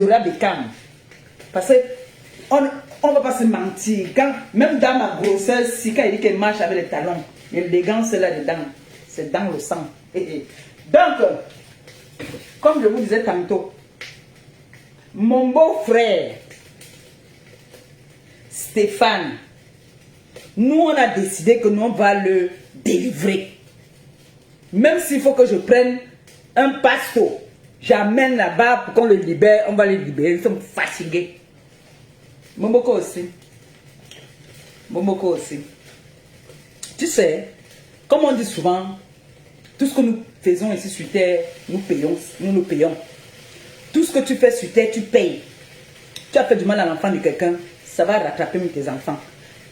aura des calmes. Parce que on ne va pas se mentir. Quand, même dans ma grossesse, si quand il dit qu'elle marche avec les talons, l'élégance est là-dedans. C'est dans le sang. Donc, comme je vous disais tantôt, mon beau-frère, Stéphane, nous on a décidé que nous on va le délivrer. Même s'il faut que je prenne un pasto, j'amène là-bas pour qu'on le libère, on va le libérer, ils sont fatigués. Momoko aussi. Momoko aussi. Tu sais, comme on dit souvent, tout ce que nous faisons ici sur terre, nous payons, nous payons. Tout ce que tu fais sur terre, tu payes. Tu as fait du mal à l'enfant de quelqu'un, ça va rattraper même tes enfants.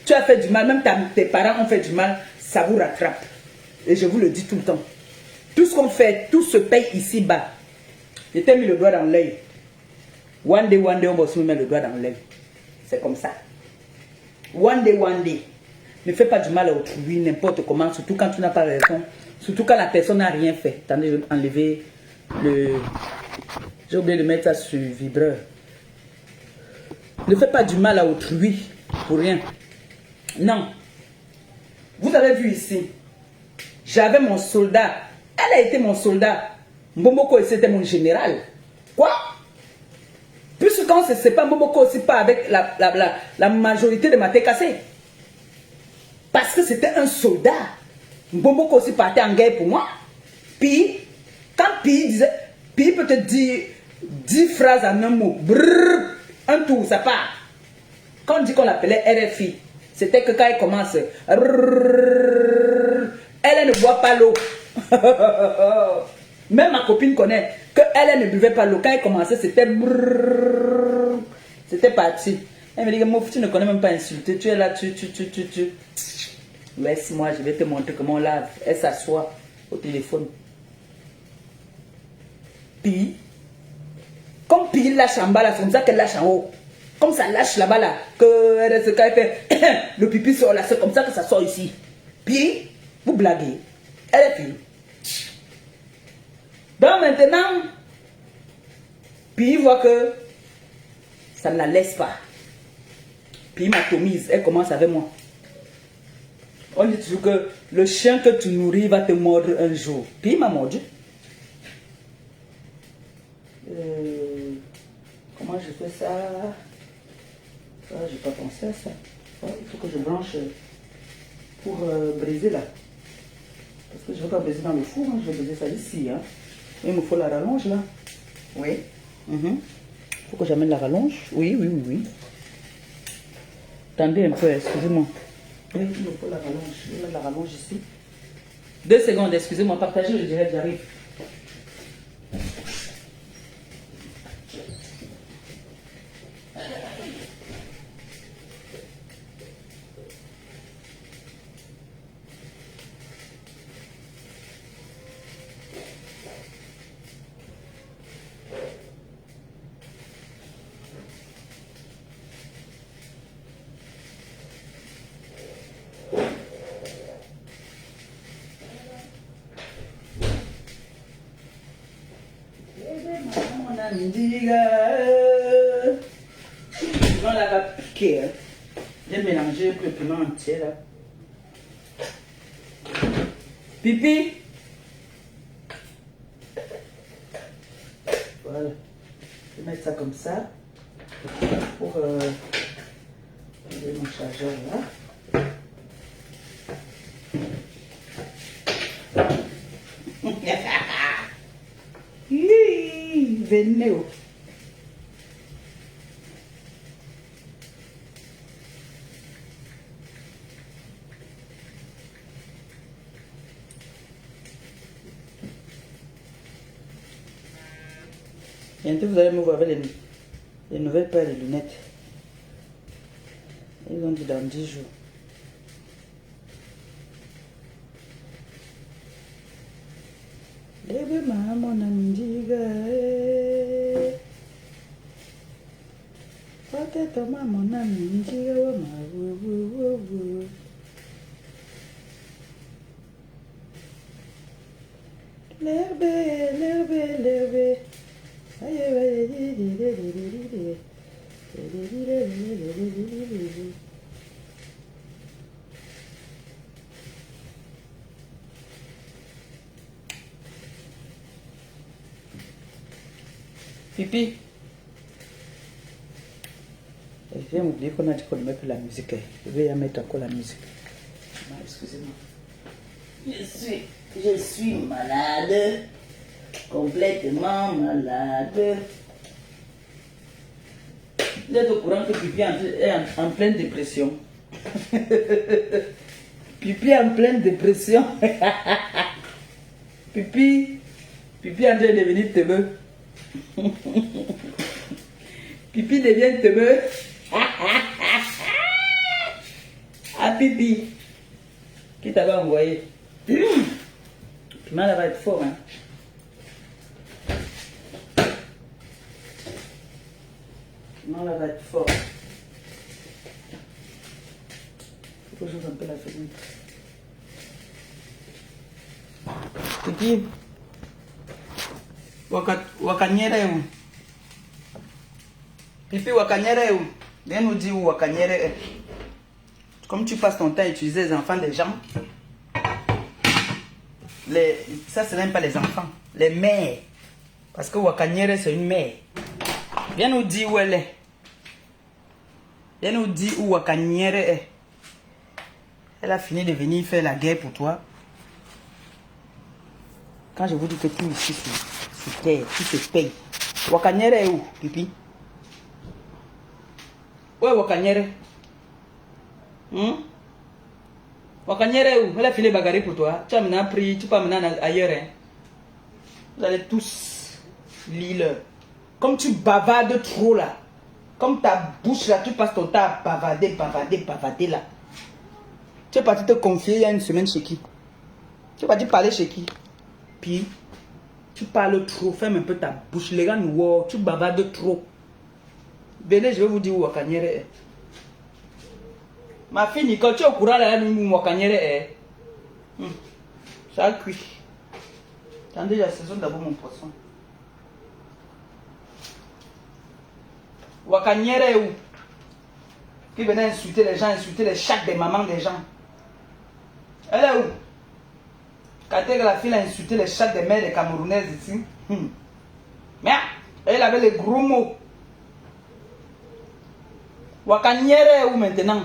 Tu as fait du mal, même tes parents ont fait du mal, ça vous rattrape. Et je vous le dis tout le temps. Tout ce qu'on fait, tout se paye ici-bas. Je t'ai mis le doigt dans l'œil. One day, on va aussi me mettre le doigt dans l'œil. C'est comme ça. One day. Ne fais pas du mal à autrui, n'importe comment, surtout quand tu n'as pas raison. Surtout quand la personne n'a rien fait. Attendez, je vais enlever le... J'ai oublié de mettre ça sur vibreur. Ne fais pas du mal à autrui pour rien. Non. Vous avez vu ici. J'avais mon soldat. Elle a été mon soldat. Mbomoko, c'était mon général. Quoi? Puisque quand c'est pas Mbomoko aussi pas avec la majorité de ma tête cassée. Parce que c'était un soldat. Mbomoko aussi partait en guerre pour moi. Puis, quand Pi disait, Pi peut te dire 10 phrases en un mot. Brrr, un tour, ça part. Quand on dit qu'on l'appelait RFI, c'était que quand elle commence, elle ne boit pas l'eau. Même ma copine connaît que elle ne buvait pas l'eau. Quand elle commençait, c'était parti. Elle me dit que mon tu ne connais même pas insulter. Tu es là, tu. Laisse-moi, je vais te montrer comment on lave. Elle s'assoit au téléphone. Puis, comme Pi lâche en bas là, c'est comme ça qu'elle lâche en haut. Comme ça lâche là-bas là, que elle fait le pipi sort là, c'est comme ça que ça sort ici. Puis, vous blaguez. Elle est fille. Donc maintenant, puis il voit que ça ne la laisse pas. Puis il m'atomise, elle commence avec moi. On dit toujours que le chien que tu nourris va te mordre un jour. Puis il m'a mordu. Comment je fais ça? Je n'ai pas pensé à ça. Il faut que je branche pour briser là. Parce que je ne veux pas briser dans le four, hein. Je vais briser ça ici. Hein. Il me faut la rallonge là. Oui. Il faut que j'amène la rallonge. Oui. Attendez un peu, excusez-moi. Oui, il me faut la rallonge. Je vais mettre la rallonge ici. 2 secondes, excusez-moi, partagez, je dirais, j'arrive. On la va piquer. J'ai mélangé le piment entier là. Pipi. Voilà. Je vais mettre ça comme ça. Pour enlever mon chargeur là. Venez. Bientôt vous allez me voir avec les nouvelles paires de lunettes. Ils ont dit dans 10 jours. Bébé maman n'amdiga. Peut-être maman n'amdiga ma vous. L'herbe. Pipi. Je viens m'oublier qu'on a dit qu'on ne met plus la musique. Je vais y mettre encore la musique. Excusez-moi. Je suis malade. Complètement malade. Vous êtes au courant que Pipi est en pleine dépression. Pipi est en pleine dépression. Pipi est en train de devenir teubeux. Pipi devient teubeux. Ah Pipi. Qui t'avait envoyé? Piment là va être fort, hein. Piment là va être fort. Faut que j'ouvre un peu la fenêtre. Pipi. Wakanyere où? Pipi Wakanyere où? Viens nous dire où Wakanyere est. Comme tu passes ton temps à utiliser les enfants des gens, ça c'est même pas les enfants, les mères. Parce que Wakanyere c'est une mère. Viens nous dire où elle est. Viens nous dire où Wakanyere est. Elle a fini de venir faire la guerre pour toi. Quand je vous dis que tout ici sur terre, tout se paye. Wakanyere est où, Pipi? Où est Wakanyere? Wakanyere est où? Elle a filé bagarre pour toi. Tu as maintenant pris, tu peux amener ailleurs. Hein? Vous allez tous lire. Comme tu bavardes trop là. Comme ta bouche là, tu passes ton temps à bavarder là. Tu es parti te confier il y a une semaine chez qui? Tu es parti parler chez qui? Puis, tu parles trop, ferme un peu ta bouche. Les gars nous voient, tu bavardes trop. Venez, je vais vous dire où Wakanyere est. Ma fille Nicole, tu es au courant là où Wakanyere est? Ça a cuit. Attendez, j'assaisonne d'abord mon poisson. Wakanyere est où? Qui venait insulter les gens, insulter les chats des mamans des gens. Elle est où? Quand la fille a insulté les chats des mères des Camerounaises ici. Mais elle avait les gros mots. Wakanyere est où maintenant?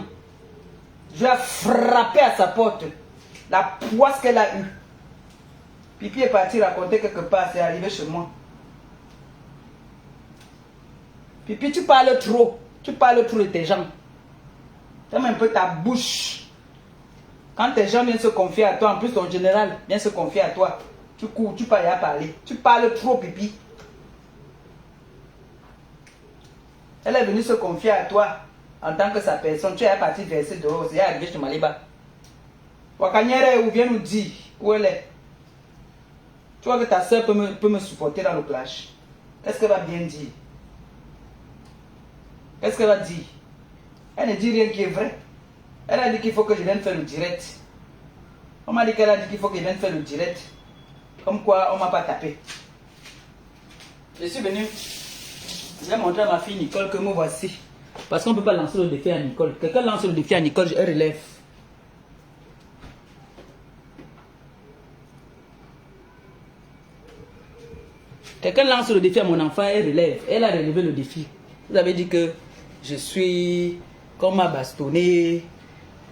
Je vais frapper à sa porte. La poisse qu'elle a eue. Pipi est parti raconter quelque part, c'est arrivé chez moi. Pipi, tu parles trop. Tu parles trop de tes gens. Ferme un peu ta bouche. Quand tes gens viennent se confier à toi, en plus ton général vient se confier à toi, tu cours, tu parles à parler. Tu parles trop, Pipi. Elle est venue se confier à toi en tant que sa personne. Tu es parti verser dehors. C'est arrivé chez Maliba. Wakanyere, où vient nous dire où elle est. Tu vois que ta soeur peut me supporter dans le clash. Qu'est-ce qu'elle va bien dire? Qu'est-ce qu'elle va dire? Elle ne dit rien qui est vrai. Elle a dit qu'il faut que je vienne faire le direct. On m'a dit qu'elle a dit qu'il faut que je vienne faire le direct. Comme quoi, on ne m'a pas tapé. Je suis venu. Je vais montrer à ma fille Nicole que me voici. Parce qu'on ne peut pas lancer le défi à Nicole. Quelqu'un lance le défi à Nicole, je relève. Quelqu'un lance le défi à mon enfant, elle relève. Elle a relevé le défi. Vous avez dit que je suis... Qu'on m'a bastonné.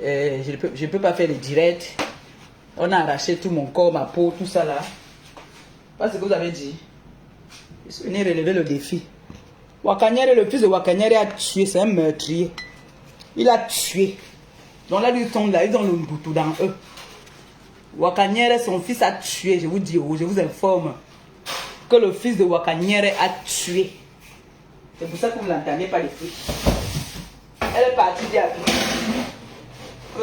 Je ne peux pas faire le direct. On a arraché tout mon corps, ma peau, tout ça là. Pas ce que vous avez dit. Je suis venu relever le défi. Wakanyere, le fils de Wakanyere a tué, c'est un meurtrier. Il a tué. Donc là, ils sont là, ils ont le boutou dans eux. Wakanyere, son fils a tué, je vous dis, je vous informe que le fils de Wakanyere a tué. C'est pour ça que vous n'entendez pas les filles. Elle est partie dire que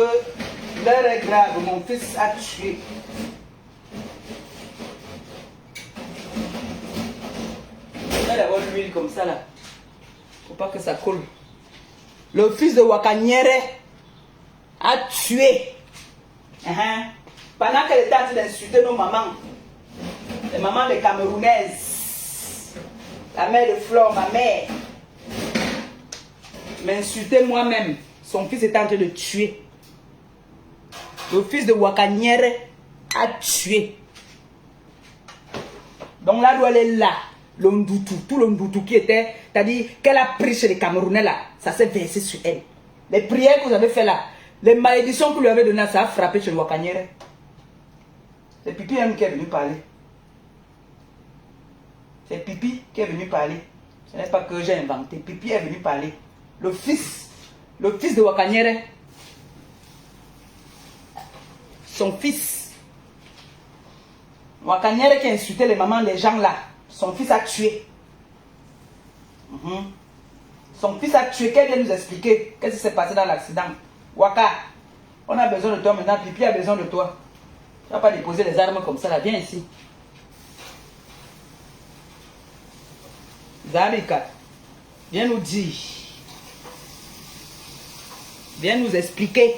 l'heure est grave, mon fils a tué. Il va d'avoir l'huile comme ça là. Faut pas que ça coule. Le fils de Wakanyere a tué. Pendant qu'elle était en train d'insulter nos mamans. Les mamans des Camerounaises. La mère de Flore, ma mère, m'insultait moi-même. Son fils était en train de tuer. Le fils de Wakaniere a tué. Donc là, elle est là. Le Ndoutou, tout le Ndoutou qui était, c'est-à-dire qu'elle a pris chez les Camerounais là, ça s'est versé sur elle. Les prières que vous avez fait là, les malédictions que vous lui avez données, ça a frappé chez le Wakaniere. C'est Pipi même qui est venu parler. C'est Pipi qui est venu parler. Ce n'est pas que j'ai inventé. Pipi est venu parler. Le fils de Wakaniere, son fils, Wakaniere qui insultait les mamans, les gens là, son fils a tué. Son fils a tué. Qu'elle vient nous expliquer qu'est-ce qui s'est passé dans l'accident. Waka, on a besoin de toi maintenant. Pipi a besoin de toi. Tu ne vas pas déposer les armes comme ça là. Viens ici. Zabika, viens nous dire. Viens nous expliquer.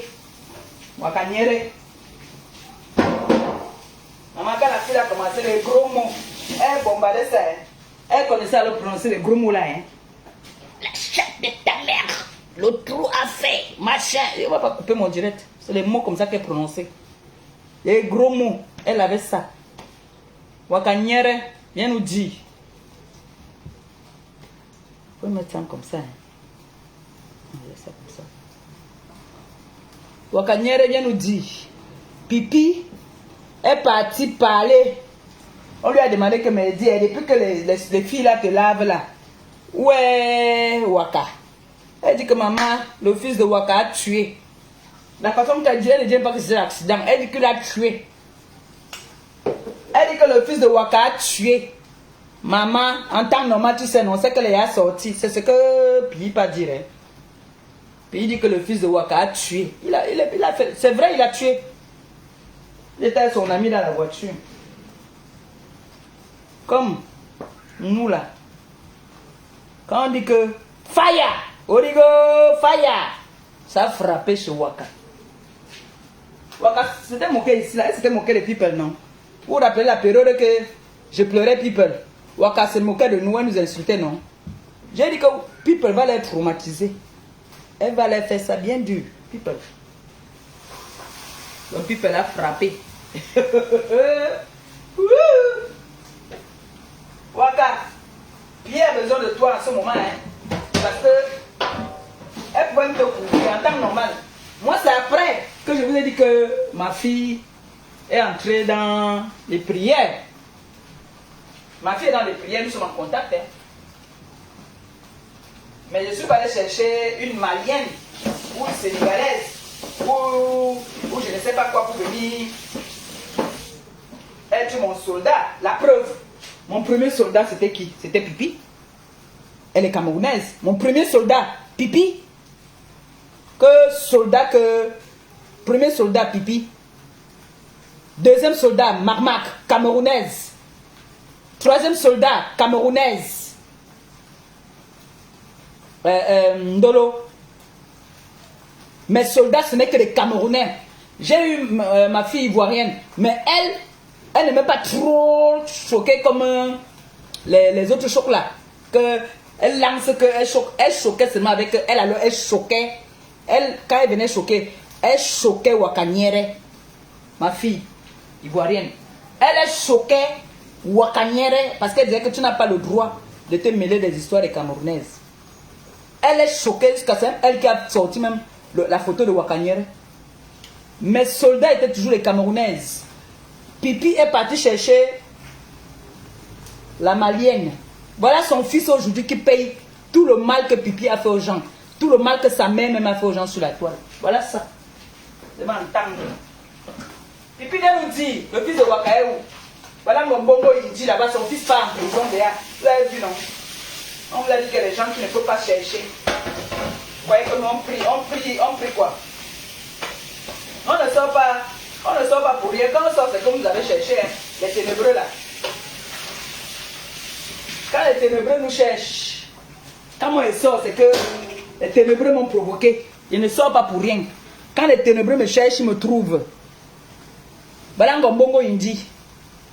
Wakaniere. Maman, quand la fille a commencé les gros mots, elle bombardait ça. Hein. Elle connaissait à le prononcer les gros mots là. Hein. La chatte de ta mère. Le trou a fait. Machin. Je ne vais pas couper mon direct. C'est les mots comme ça qu'elle prononçait. Les gros mots. Elle avait ça. Wakaniere, viens nous dire. Vous pouvez mettre ça comme ça. Hein. Ça comme ça. Wakaniere vient nous dire. Pipi est parti parler. On lui a demandé que me dit, depuis que les filles là te lavent là. Ouais, Waka. Elle dit que maman, le fils de Waka a tué. La façon qu'elle dit, elle ne dit pas que c'est un accident. Elle dit qu'il a tué. Elle dit que le fils de Waka a tué. Maman, en temps normal, tu sais, non, c'est que les a sorti. C'est ce que Pi pas dire. Hein. Puis il dit que le fils de Waka a tué. Il a fait. C'est vrai, il a tué. Il était avec son ami dans la voiture. Comme nous là. Quand on dit que fire, Origo, fire, ça a frappé chez Waka. Waka, c'était moqué ici là. C'était moqué les people, non? Vous vous rappelez la période que je pleurais people. Waka se moquait de nous, elle nous insultait, non? J'ai dit que people va les traumatiser. Elle va les faire ça bien dur. People. Donc people a frappé. Waka, Pierre a besoin de toi en ce moment, hein, parce que elle pouvait te couvrir en temps normal. Moi, c'est après que je vous ai dit que ma fille est entrée dans les prières. Ma fille est dans les prières, nous sommes en contact. Hein. Mais je suis pas allé chercher une Malienne ou une Sénégalaise ou je ne sais pas quoi pour venir être mon soldat. La preuve, mon premier soldat c'était qui? C'était Pipi. Elle est camerounaise. Mon premier soldat, Pipi. Premier soldat, Pipi. Deuxième soldat, Marmac, camerounaise. Troisième soldat, camerounaise. Ndolo. Mes soldats, ce n'est que des Camerounais. J'ai eu ma fille ivoirienne, mais elle ne m'est pas trop choquée comme les autres chocs là. Que elle lance, que elle choquait seulement avec elle, alors elle choquait. Quand elle venait choquer, elle choquait Wakaniere, ma fille ivoirienne. Elle choquait Wakaniere parce qu'elle disait que tu n'as pas le droit de te mêler des histoires des Camerounaises. Elle est choquée jusqu'à ça, elle qui a sorti même la photo de Wakaniere. Mes soldats étaient toujours les Camerounaises. Pipi est parti chercher la Malienne. Voilà son fils aujourd'hui qui paye tout le mal que Pipi a fait aux gens. Tout le mal que sa mère même a fait aux gens sur la toile. Voilà ça. C'est mon temps. Pipi vient nous dire, le fils de Waka est où? Voilà mon bongo, il dit là-bas, son fils part en prison derrière. Vous avez vu, non? On vous a dit que les gens qui ne peuvent pas chercher. Vous voyez que nous on prie quoi? On ne sort pas pour rien. Quand on sort, c'est comme vous avez cherché, hein, les ténébreux là. Quand les ténébreux nous cherchent, quand moi je sors, c'est que les ténébreux m'ont provoqué. Je ne sors pas pour rien. Quand les ténébreux me cherchent, ils me trouvent. Balango Bongo Indi,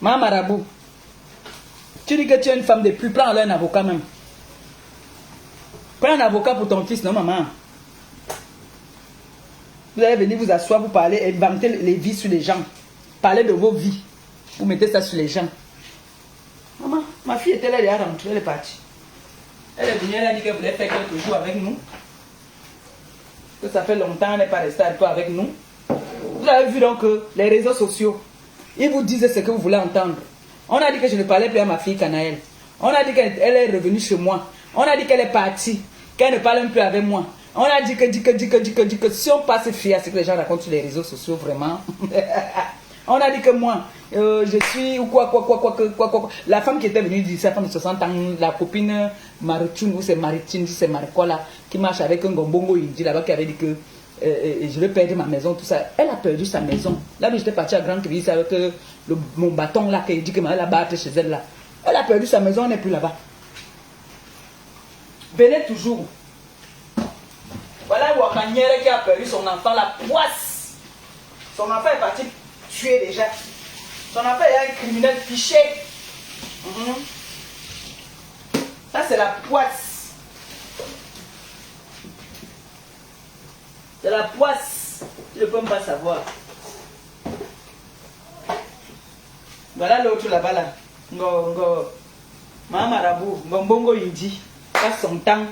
Ma Marabout. Tu dis que tu es une femme de plus, prends un avocat même. Prends un avocat pour ton fils, non maman. Vous allez venir vous asseoir, vous parler, inventer les vies sur les gens. Parler de vos vies. Vous mettez ça sur les gens. Maman, ma fille était là, elle est rentrée, elle est partie. Elle est venue, elle a dit qu'elle voulait faire quelques jours avec nous. Que ça fait longtemps, elle n'est pas restée un peu avec nous. Vous avez vu donc que les réseaux sociaux, ils vous disent ce que vous voulez entendre. On a dit que je ne parlais plus à ma fille Canaël. On a dit qu'elle est revenue chez moi. On a dit qu'elle est partie, qu'elle ne parle plus avec moi. On a dit que si on passe fier à ce que les gens racontent sur les réseaux sociaux, vraiment. On a dit que moi, je suis ou quoi. La femme qui était venue dire, cette femme de 60 ans, la copine Maritine, ou c'est Maritine, c'est Maricola, qui marche avec un gombongo, il dit là-bas, qui avait dit que je vais perdre ma maison, tout ça. Elle a perdu sa maison. Là, j'étais partie à Grande Ville avec mon bâton là, qui dit que elle a battu chez elle là. Elle a perdu sa maison, elle n'est plus là-bas. Venez toujours. Voilà Wakanyere qui a perdu son enfant, la poisse. Son enfant est parti tuer déjà. Son enfant est un criminel fiché. Ça, c'est la poisse. C'est la poisse. Tu ne peux même pas savoir. Voilà l'autre là-bas là. Maman Marabout, Ngombongo Indi. Passe son temps.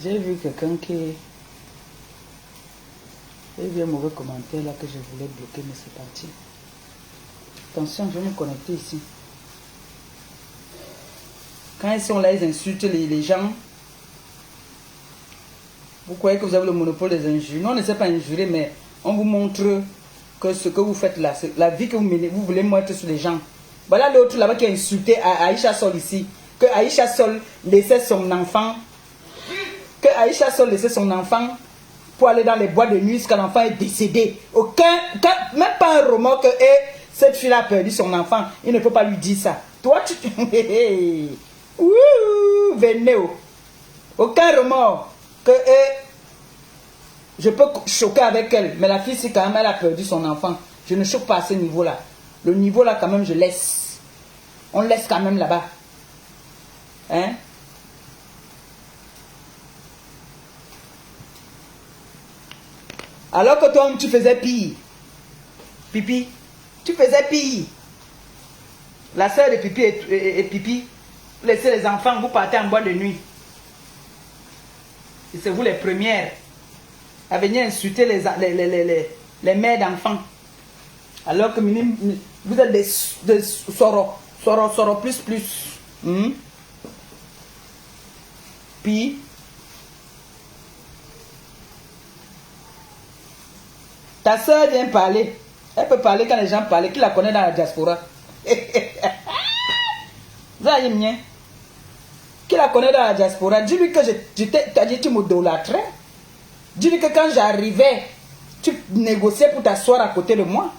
J'ai vu quelqu'un qui... J'ai vu un mauvais commentaire là que je voulais bloquer, mais c'est parti. Attention, je vais me connecter ici. Quand ils sont là, ils insultent les gens. Vous croyez que vous avez le monopole des injures. Non, on ne sait pas injurer, mais on vous montre que ce que vous faites là, la vie que vous menez, vous voulez mettre sur les gens. Voilà l'autre là-bas qui a insulté Aïcha Sol ici. Que Aïcha Sol laissait son enfant... Que Aïcha Sol laissait son enfant pour aller dans les boîtes de nuit jusqu'à l'enfant est décédé. Même pas un remords que cette fille a perdu son enfant. Il ne peut pas lui dire ça. Toi, tu... Venez. Aucun remords que je peux choquer avec elle. Mais la fille, si quand même elle a perdu son enfant, je ne choque pas à ce niveau-là. Le niveau là, quand même, je laisse. On laisse quand même là-bas. Hein? Alors que toi, tu faisais pire. Pipi, tu faisais pire. La soeur de Pipi et Pipi, vous laissez les enfants, vous partez en boîte de nuit. Et c'est vous les premières à venir insulter les mères d'enfants. Alors que vous êtes des soros plus. Puis, ta soeur vient parler. Elle peut parler quand les gens parlent. Qui la connaît dans la diaspora? Qui la connaît dans la diaspora? Dis-lui que t'as dit que tu m'idolâtrais. Dis-lui que quand j'arrivais, tu négociais pour t'asseoir à côté de moi.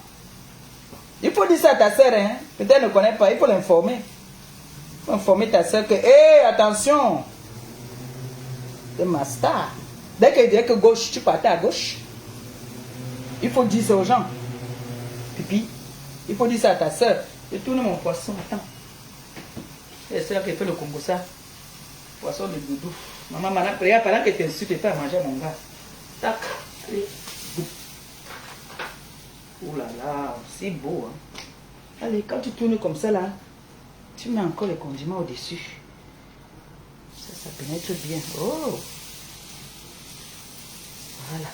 Il faut dire ça à ta soeur. Hein? Peut-être qu'elle ne connaît pas. Il faut l'informer. Il faut informer ta soeur que, hé, attention. C'est ma star. Dès qu'elle dirait que gauche, tu partais à gauche. Il faut dire ça aux gens. Pipi, il faut dire ça à ta soeur. Je tourne mon poisson, attends. C'est la soeur qui fait le Congo ça. Poisson de doudou. Maman, regarde, pendant que tu t'insultes, tu as mangé mon gars. Tac. Allez. Oh là là, c'est beau. Hein. Allez, quand tu tournes comme ça là, tu mets encore les condiments au-dessus. Ça pénètre bien. Oh. Voilà.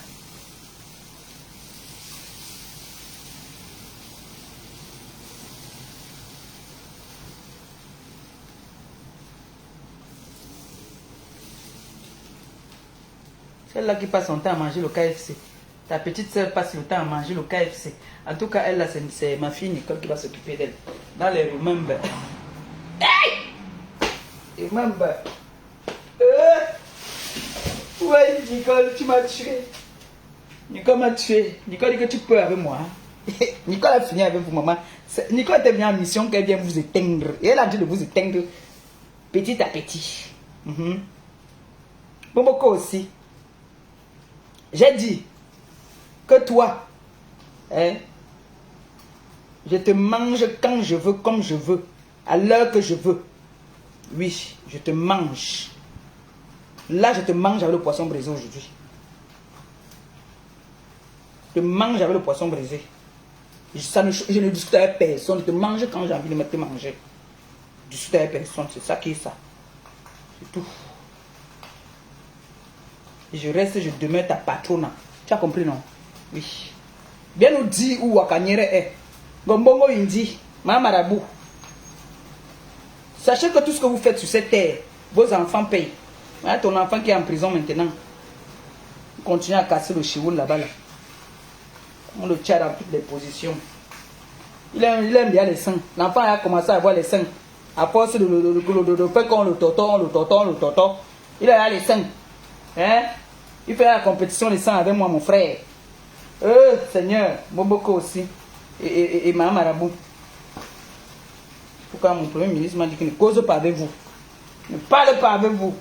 Celle-là qui passe son temps à manger le KFC. Ta petite soeur passe le temps à manger le KFC. En tout cas, elle là, c'est ma fille Nicole qui va s'occuper d'elle. Dans les remember. Hey! Remember. Ouais, Nicole, tu m'as tué. Nicole m'a tué. Nicole dit que tu peux avec moi. Nicole a fini avec vous, maman. Nicole était venue en mission qu'elle vient vous éteindre. Et elle a dit de vous éteindre. petit à petit. Bomboko aussi. J'ai dit que toi, hein, je te mange quand je veux, comme je veux, à l'heure que je veux. Oui, je te mange. Là, je te mange avec le poisson brisé aujourd'hui. Je te mange avec le poisson brisé. Je ne discute avec personne. Je te mange quand j'ai envie de me te manger. Je discute avec personne. C'est ça qui est ça. C'est tout. Et je reste, je demeure ta patronne. Tu as compris, non? Oui. Bien nous dire où Wakanyere est. Gombongo Indi, ma marabout. Sachez que tout ce que vous faites sur cette terre, vos enfants payent. Voilà ton enfant qui est en prison maintenant. Continue à casser le chioul là-bas. Là. On le tient dans toutes les positions. Il aime bien les seins. L'enfant a commencé à avoir les seins. À force de faire qu'on le tortons. Il a les seins. Hein? Il fait la compétition des seins avec moi, mon frère. Seigneur, Boboko aussi. Et ma marabout. Pourquoi mon premier ministre m'a dit qu'il ne cause pas avec vous. Ne parle pas avec vous.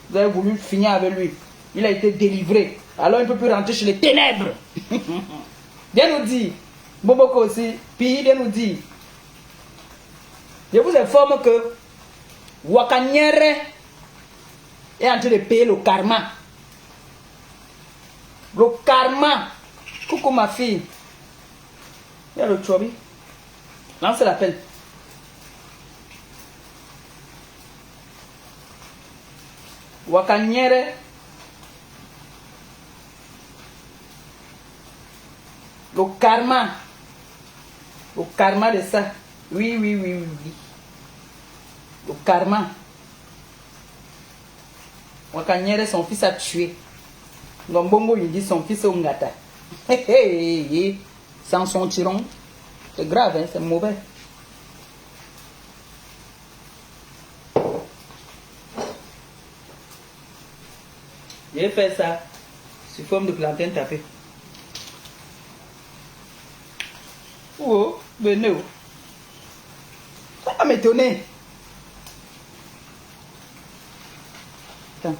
Vous avez voulu finir avec lui. Il a été délivré. Alors il ne peut plus rentrer chez les ténèbres. Viens nous dire. Boboko aussi. Puis viens nous dire. Je vous informe que Wakanyere est en train de payer le karma. Le karma. Coucou ma fille. Il y a le chobi. Lance l'appel. Wakanyere. Le karma. Le karma de ça. Oui. Le karma. Wakanyere, son fils a tué. Ngombongo, il dit son fils est Ongata. Sans son tiron. C'est grave, hein, c'est mauvais. J'ai fait ça sous forme de plantain tapé. Oh, venez. Ça va m'étonner. Attends.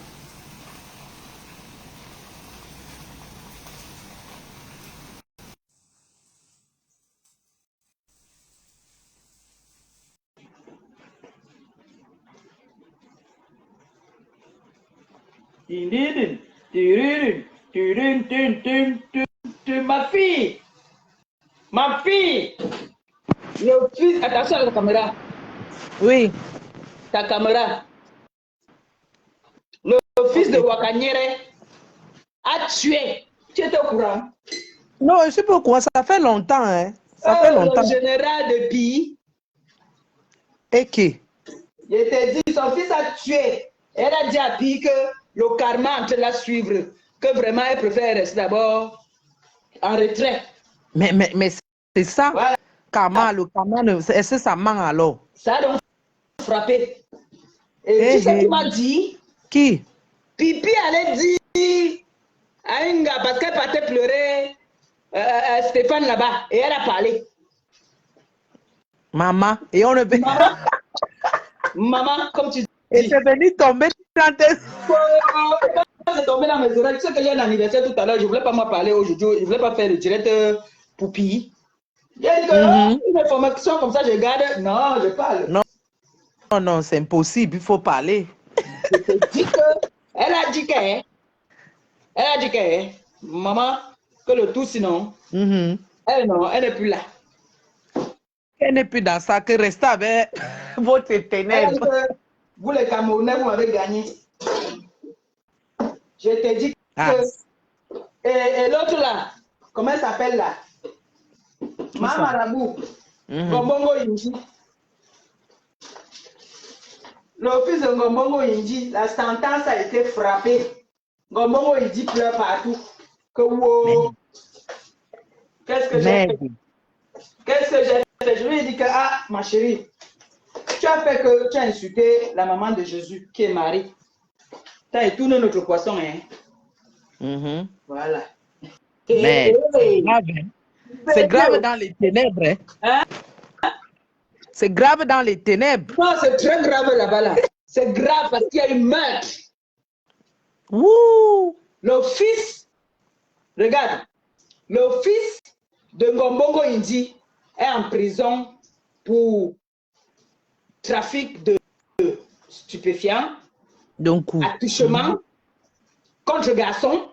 Ma fille, le fils, attention à la caméra, Oui. ta caméra, le fils de Wakanyere a tué, tu étais au courant? Non, je sais pas quoi, ça fait longtemps, hein. Ça fait longtemps. Le général de Pi, Et qui? je t'ai dit, son fils a tué. Elle a dit à Pi que le karma est en train de la suivre, que vraiment elle préfère rester d'abord en retrait. Mais c'est ça. Voilà. Karma, le karma, est-ce que ça ment alors? Ça a donc frappé. Et tu sais qui m'a dit? Qui? Pipi allait dire à une gars parce qu'elle partait pleurer Stéphane là-bas et elle a parlé. Maman, et on ne peut Maman, maman, comme tu dis. Et c'est venu tomber dans tes... C'est tombé dans mes oreilles. Tu sais que j'ai un anniversaire tout à l'heure, je ne voulais pas m'en parler aujourd'hui, je ne voulais pas faire le direct Poupi. J'ai dit que une information comme ça, je garde. Non, je parle. Non, c'est impossible, il faut parler. Je te dis que, elle a dit que, maman, que le tout sinon, elle non, elle n'est plus là. Elle n'est plus dans ça, que rester avec votre ténèbre. Vous les Camerounais, vous m'avez gagné. Je te dis que... Et l'autre là, comment elle s'appelle là? Mama Rabou. Ngombongo Inji. Le fils de Ngombongo Inji, la sentence a été frappée. Ngombongo Inji pleure partout. Que wow. Qu'est-ce que j'ai fait? Qu'est-ce que j'ai fait? Je lui ai dit que, ah, ma chérie, tu as fait que tu as insulté la maman de Jésus, qui est Marie. Tu as étourné notre poisson, hein? Voilà. Mais c'est grave dans les ténèbres. Hein? C'est grave dans les ténèbres. Non, c'est très grave là-bas. Là. C'est grave parce qu'il y a eu meurtre. Ouh. Le fils, regarde, le fils de Ngombongo Indi est en prison pour trafic de stupéfiants, D'un coup. attouchement contre garçon.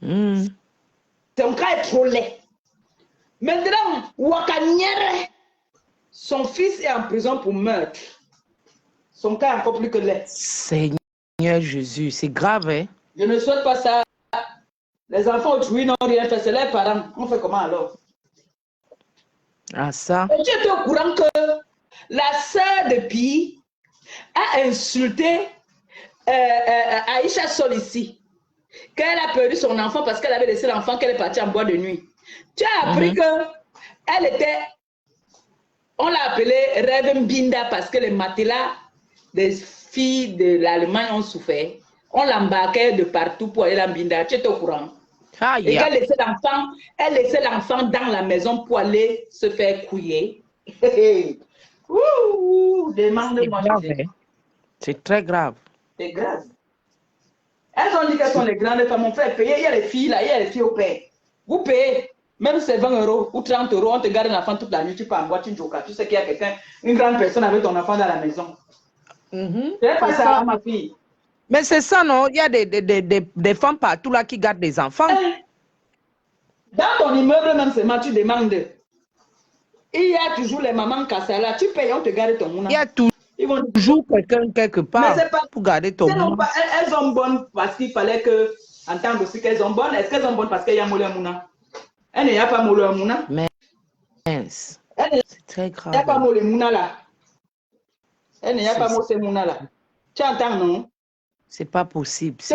Son cas est trop laid. Maintenant, Wakanyere, son fils est en prison pour meurtre. Son cas est encore plus que laid. Seigneur Jésus, c'est grave, hein? Je ne souhaite pas ça. Les enfants autrui n'ont rien fait, c'est leurs parents. On fait comment alors? Ah, ça. Et tu es au courant que la sœur de Pi a insulté Aïcha Sol ici, qu'elle a perdu son enfant parce qu'elle avait laissé l'enfant, qu'elle est partie en boîte de nuit. Tu as appris que elle était, on l'a appelée Rêve Mbinda parce que les matelas des filles de l'Allemagne ont souffert. On l'embarquait de partout pour aller à Mbinda. Tu es au courant? Ah, Et qu'elle laissait l'enfant dans la maison pour aller se faire couiller. Demande-moi. C'est très grave. C'est grave. Elles ont dit qu'elles sont les grandes femmes. On fait payer. Il y a les filles là, il y a les filles au père. Vous payez. Même si c'est 20 € ou 30 €, on te garde l'enfant toute la nuit. Tu peux en boîte, tu joues. Tu sais qu'il y a quelqu'un, une grande personne avec ton enfant dans la maison. C'est pas ça, ma fille. Mais c'est ça, non? Il y a des femmes partout là qui gardent des enfants. Dans ton immeuble, même seulement, tu demandes. Il y a toujours les mamans Kassala. Tu payes, on te garde ton mouna. Il y a toujours quelqu'un quelque part pour garder ton mouna. Elles sont bonnes parce qu'il fallait que, entendre aussi qu'elles sont bonnes. Est-ce qu'elles sont bonnes parce qu'il y a Moulin Mouna? Elle n'y a pas Moulin Mouna. C'est très grave. Il n'y a pas Moulin Mouna là. Elle n'y a pas Moulin là. Tu entends, non? C'est pas possible. Si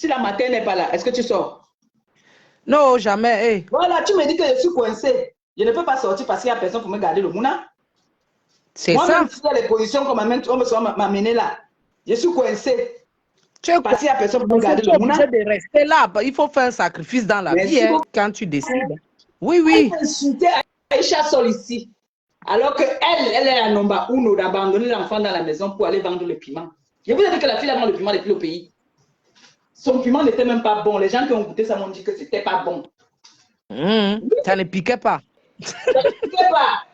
la matin n'est pas là, est-ce que tu sors? Non, jamais. Hey. Voilà, tu me dis que je suis coincé. Je ne peux pas sortir parce qu'il n'y a personne pour me garder le mouna. C'est ça. ça. Même si les positions qu'on m'a mené là, je suis coincé. Parce qu'il n'y a personne pour me garder le mouna. Tu es obligé de rester là. Il faut faire un sacrifice dans la vie quand tu décides. Oui. Elle a insulté Aïcha Sol ici. Alors qu'elle est à Nomba Uno d'abandonner l'enfant dans la maison pour aller vendre le piment. Je vous ai dit que la fille a vendu le piment depuis le pays. Son piment n'était même pas bon. Les gens qui ont goûté ça m'ont dit que c'était pas bon. Ça ne piquait pas. Ça ne piquait pas.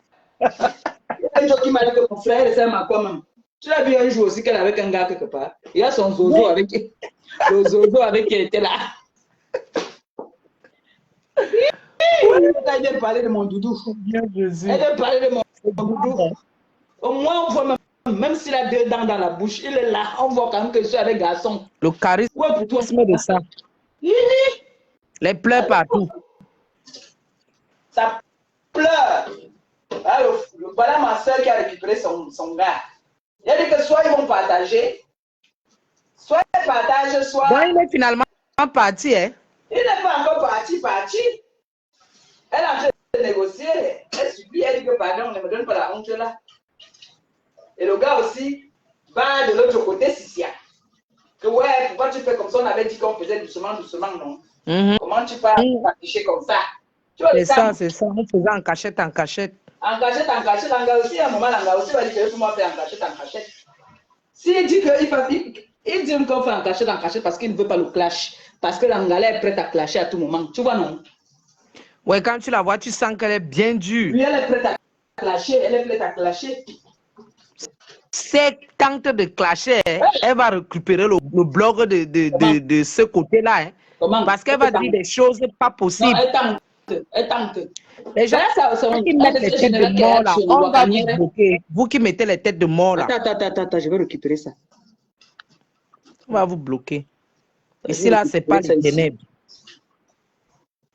Il y a un jour qui m'a dit que mon frère et ça m'a quand même. Tu l'as vu un jour aussi qu'elle avait un gars quelque part. Il y a son zozo avec le zozo avec qui était là. Elle vient parler de mon doudou. Elle vient parler de mon doudou. Au moins, on voit même s'il a 2 dents dans la bouche, il est là. On voit quand même que je suis avec garçon. Le charisme de ça. Les pleurs partout. Ça pleure. Alors, voilà ma soeur qui a récupéré son gars. Il a dit que soit ils vont partager, soit ils partagent, soit... Bon, il est finalement parti, hein? Il n'est pas encore parti. Elle est en train de négocier. Elle subit, elle dit que pardon, ne me donne pas la honte là. Et le gars aussi va de l'autre côté, Sissia. Que ouais, pourquoi tu fais comme ça? On avait dit qu'on faisait doucement, non? Comment tu peux afficher comme ça? C'est ça. On faisait en cachette. En cachette, l'anga aussi, à un moment, l'anga aussi va dire que pour moi faire en cachette. S'il dit qu'il dit qu'on fait en cachette parce qu'il ne veut pas le clash. Parce que l'angala est prête à clasher à tout moment. Tu vois, non? Ouais, quand tu la vois, tu sens qu'elle est bien dure. Oui, elle est prête à clasher. Si elle tente de clasher, elle va récupérer le blog de ce côté-là. Hein. Parce qu'elle va dire des choses pas possibles. Non, elle tente. Les gens qui mettent les têtes de mort là, on va vous bloquer. Vous qui mettez les têtes de mort là. Attends, je vais récupérer ça. On va vous bloquer. Ici là, c'est pas les ténèbres.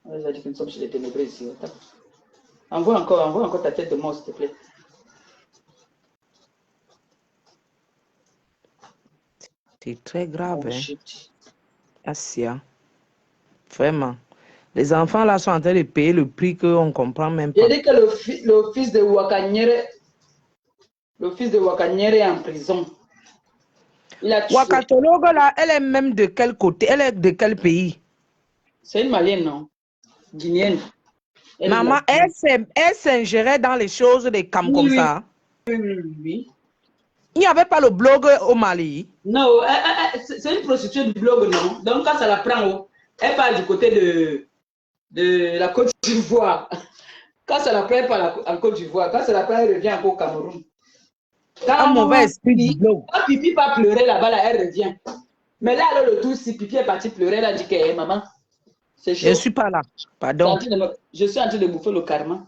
J'ai dit que nous sommes chez les ténèbres ici. Envoie encore ta tête de mort, s'il te plaît. C'est très grave, hein. Assia. Vraiment. Les enfants là sont en train de payer le prix qu'on ne comprend même pas. J'ai dit que le fils de Wakanyere est en prison. Wakatologo là, elle est même de quel côté? Elle est de quel pays? C'est une Malienne, non? Guinéenne. Maman, elle s'ingérait dans les choses des camps comme ça. oui. Il n'y avait pas le blog au Mali. Non, c'est une prostituée du blog, non. Donc, quand ça la prend, elle part du côté de la Côte d'Ivoire. Quand ça la prend, elle part en Côte d'Ivoire. Quand ça la prend, elle revient encore au Cameroun. Un mauvais esprit du blog. Quand Pipi va pleurer là-bas, là, elle revient. Mais là, alors, le tout, si Pipi est parti pleurer, elle a dit que maman, c'est chaud. Je ne suis pas là. Pardon. Je suis en train de bouffer le karma.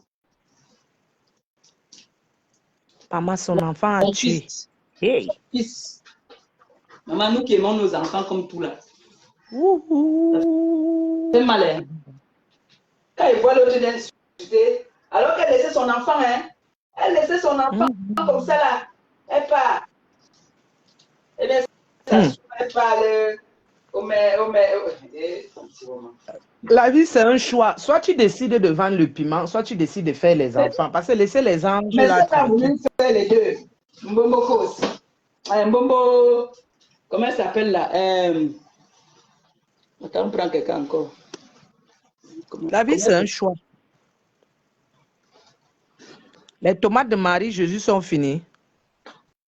Maman, son enfant a tué. Hey. Fils. Maman, nous qui aimons nos enfants comme tout là. C'est malin. Quand il voit l'autre d'insulter, alors qu'elle laissait son enfant, hein, elle laissait son enfant comme ça là. Elle part. Elle laisse elle part. La vie, c'est un choix. Soit tu décides de vendre le piment, soit tu décides de faire les enfants. Parce que laisser les anges mais là. Mais ça, vous voulez faire les deux. Mbombo aussi. Mbombo, comment elle s'appelle là? Attends, on prend quelqu'un encore. La vie, c'est un choix. Les tomates de Marie-Jésus sont finies.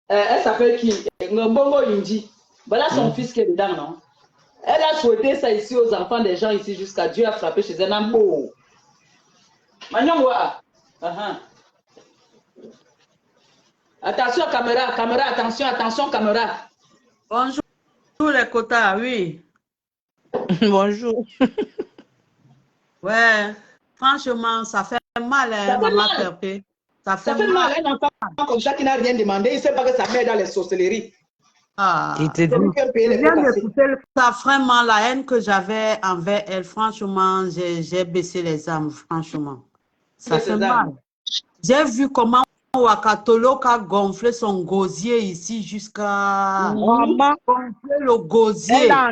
Elle s'appelle qui? Mbombo Indi. Voilà son fils qui est dedans, non? Elle a souhaité ça ici aux enfants des gens ici jusqu'à Dieu a frappé chez un ambo. Magnonwa. Attention caméra, attention caméra. Bonjour les quotas, oui. Bonjour. Ouais, franchement, ça fait mal, hein, maman Perpé. Ça fait mal. Un enfant comme ça qui n'a rien demandé, il ne sait pas que sa mère est dans les sorcelleries. Ah, ça vraiment la haine que j'avais envers elle. Franchement, j'ai baissé les armes, franchement. Ça fait mal. J'ai vu comment Wakatolo a gonflé son gosier ici jusqu'à gonfler le gosier. Elle a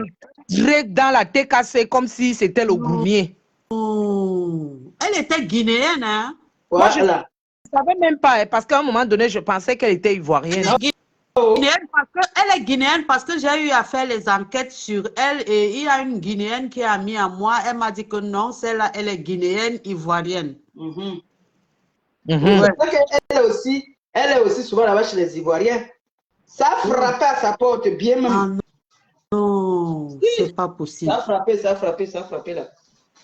entré dans la TKC comme si c'était le goumier. Elle était guinéenne, hein? Moi, je ne savais même pas, parce qu'à un moment donné, je pensais qu'elle était ivoirienne. Elle est guinéenne parce que j'ai eu à faire les enquêtes sur elle et il y a une guinéenne qui a mis à moi. Elle m'a dit que non, celle-là, elle est guinéenne, ivoirienne. Elle est aussi souvent là-bas chez les Ivoiriens. Ça a frappé à sa porte bien même. Ah non, c'est pas possible. Ça a frappé là.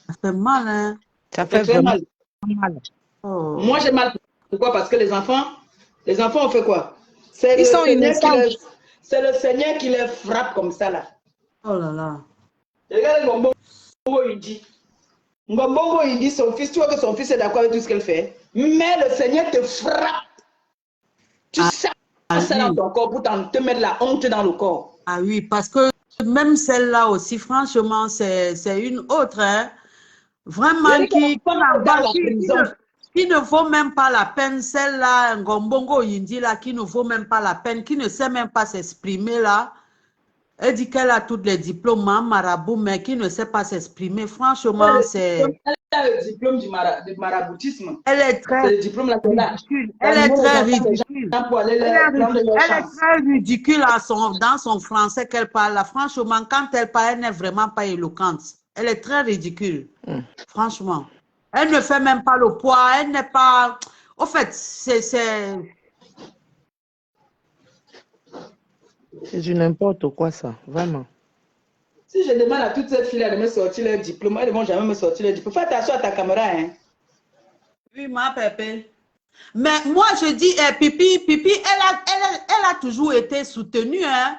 Ça fait mal, hein? Ça fait vraiment mal. Oh. Moi, j'ai mal. Pourquoi? Parce que les enfants ont fait quoi? C'est le Seigneur qui les frappe comme ça là. Oh là là. Regarde Ngombo, il dit. Ngombo, il dit son fils, tu vois que son fils est d'accord avec tout ce qu'elle fait. Mais le Seigneur te frappe. Tu sais ça dans ton corps pour te mettre la honte dans le corps. Ah oui, parce que même celle-là aussi, franchement, c'est une autre, hein. Vraiment, qui ne vaut même pas la peine, celle-là, Ngombongo Yindi, là, qui ne vaut même pas la peine, qui ne sait même pas s'exprimer, là. Elle dit qu'elle a tous les diplômes, marabout, mais qui ne sait pas s'exprimer. Franchement, c'est... Elle a le diplôme du maraboutisme. Elle est très ridicule. Elle est très ridicule. Elle est très ridicule dans son français qu'elle parle. Là. Franchement, quand elle parle, elle n'est vraiment pas éloquente. Elle est très ridicule. Franchement. Elle ne fait même pas le poids. Elle n'est pas... Au fait, c'est du n'importe quoi, ça. Vraiment. Si je demande à toutes ces filles de me sortir leur diplôme, elles ne vont jamais me sortir leur diplôme. Fais attention à ta caméra, hein. Oui, ma pépé. Mais moi, je dis, Pipi, elle a toujours été soutenue, hein.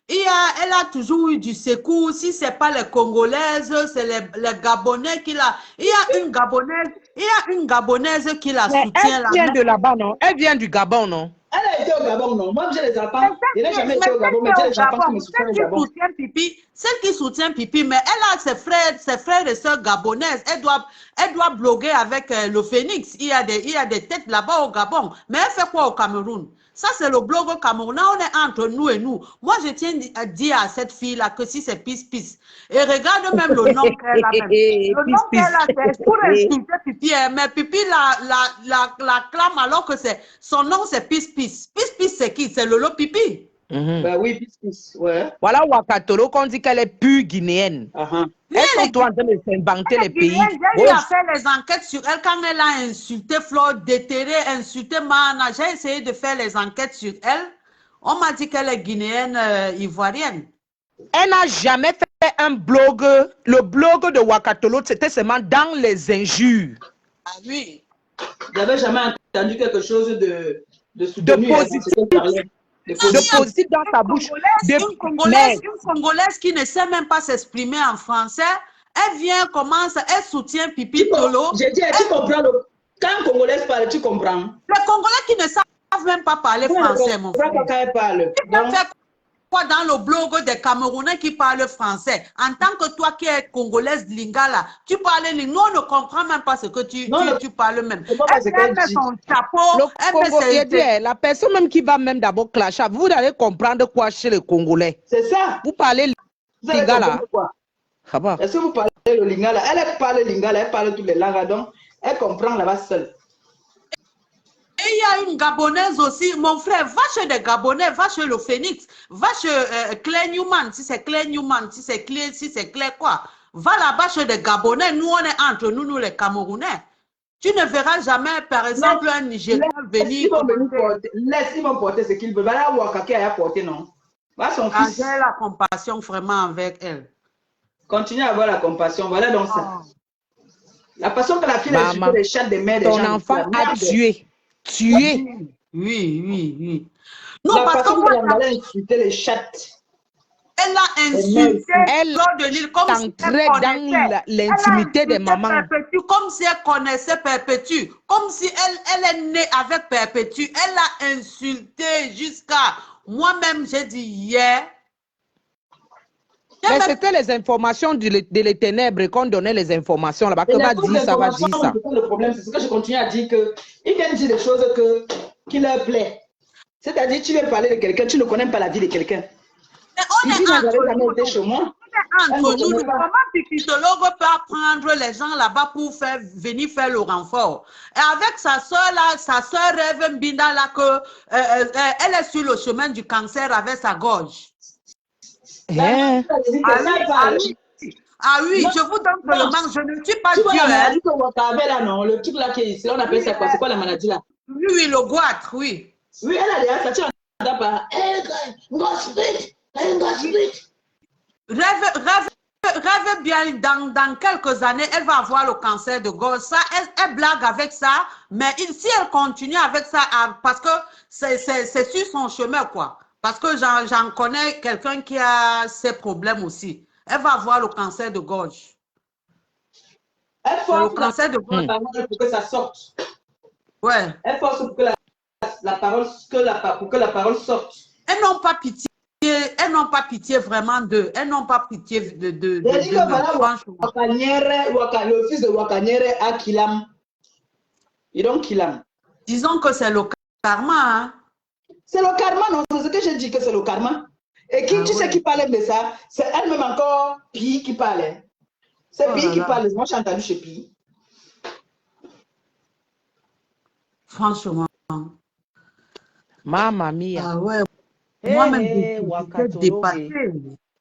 Elle a toujours eu du secours. Si ce n'est pas les Congolaises, c'est les Gabonais qui la... Il y a une Gabonaise qui la soutient. Elle vient de là-bas, non? Elle vient du Gabon, non? Elle a été au Gabon, non? Moi, j'ai les enfants. Je n'ai jamais été au Gabon, mais j'ai les enfants qui me soutiennent au Gabon. Celle qui soutient Pipi, mais elle a ses frères et sœurs gabonaises. Elle doit bloguer avec le Phoenix. Il y a des têtes là-bas au Gabon. Mais elle fait quoi au Cameroun? Ça, c'est le blog au Cameroun. Là, on est entre nous et nous. Moi, je tiens à dire à cette fille-là que si c'est Peace. Et regarde même le nom qu'elle a. Le nom qu'elle a, c'est pour insulter Pipi. Mais Pipi la clame alors que son nom, c'est Peace. Peace, c'est qui? C'est Lolo Pipi. Bah oui, Pis, ouais. Voilà Ouakatolo qu'on dit qu'elle est pure guinéenne. Elles sont toi en train de s'inventer les pays. J'ai eu à faire les enquêtes sur elle quand elle a insulté Flore, déterré, insulté Mana. J'ai essayé de faire les enquêtes sur elle. On m'a dit qu'elle est guinéenne ivoirienne. Elle n'a jamais fait un blog. Le blog de Ouakatolo, c'était seulement dans les injures. Ah oui. J'avais jamais entendu quelque chose de soutenu. De positif dans sa bouche. Une Congolaise qui ne sait même pas s'exprimer en français, elle vient, commence, elle soutient Pipi Tolo. J'ai dit, tu comprends. Quand un Congolaise parle, tu comprends. Les Congolais qui ne savent même pas parler français, mon frère. Quand elle parle. Tu fais quoi dans le blog des Camerounais qui parlent français? En tant que toi qui es Congolaise Lingala, tu parles Lingala. Nous, on ne comprend même pas ce que tu parles même. Elle met son chapeau. La personne même qui va même d'abord clasher, vous allez comprendre quoi chez les Congolais. C'est ça. Vous parlez Lingala. Est-ce que vous parlez le Lingala? Elle parle Lingala, elle parle toutes les langues, donc elle comprend là-bas seule. Et il y a une Gabonaise aussi, mon frère, va chez des Gabonais, va chez le Phoenix, va chez Claire Newman, si c'est Claire Newman, si c'est Claire quoi. Va là-bas chez des Gabonais, nous on est entre nous les Camerounais. Tu ne verras jamais, par exemple, un Nigérien venir. Laisse, ils vont porter ce qu'ils veulent. Voilà, Ouakake a porté, non? Va son fils. J'ai la compassion vraiment avec elle. Continue à avoir la compassion, voilà donc ça. La façon que la fille a insulté les chats des mères des gens. Ton enfant a tué. Oui. Non, la parce que elle a insulté les chats. Elle a insulté Flore de Lille comme si elle dans l'intimité des mamans. Comme si elle connaissait Perpétue. Comme si elle est née avec Perpétue. Elle a insulté jusqu'à... Moi-même, j'ai dit hier... Mais c'était les informations de les ténèbres qu'on donnait les informations là-bas. Que va dire ça, va dire ça. Le problème, c'est ce que je continue à dire qu'ils viennent dire des choses qui leur plaît. C'est-à-dire, tu viens parler de quelqu'un, tu ne connais pas la vie de quelqu'un. On est entre nous. Comment Pipitologue peut prendre les gens là-bas pour venir faire le renfort? Et avec sa soeur là, sa soeur Rêve Mbinda là, elle est sur le chemin du cancer avec sa gorge. Ah oui, je vous donne seulement, je ne suis pas Dieu. La maladie là, non, le truc là qui est ici, on appelle ça quoi? C'est quoi la maladie là? Oui, le goitre, oui. Oui, elle a déjà ça, tu n'entends pas. Rêve bien, dans quelques années, elle va avoir le cancer de gorge. Ça, elle blague avec ça, mais si elle continue avec ça, parce que c'est sur son chemin, quoi. Parce que j'en connais quelqu'un qui a ces problèmes aussi. Elle va avoir le cancer de gorge. Elle force le cancer de gorge pour que ça sorte. Ouais. Elle force pour que la parole sorte. Elles n'ont pas pitié. Elles n'ont pas pitié vraiment d'eux. Elles n'ont pas pitié de le fils de Ouakaniere a Kilam. Ils ont Kilam. Disons que c'est le karma, hein. C'est le karma, non? C'est ce que je dis que c'est le karma. Et qui, tu sais qui parlait de ça? C'est elle-même encore, Pi, qui parlait. C'est Pi qui parle. Moi, j'ai entendu chez Pi. Franchement. Mamma mia. Ah ouais. Moi-même, j'étais dépassée.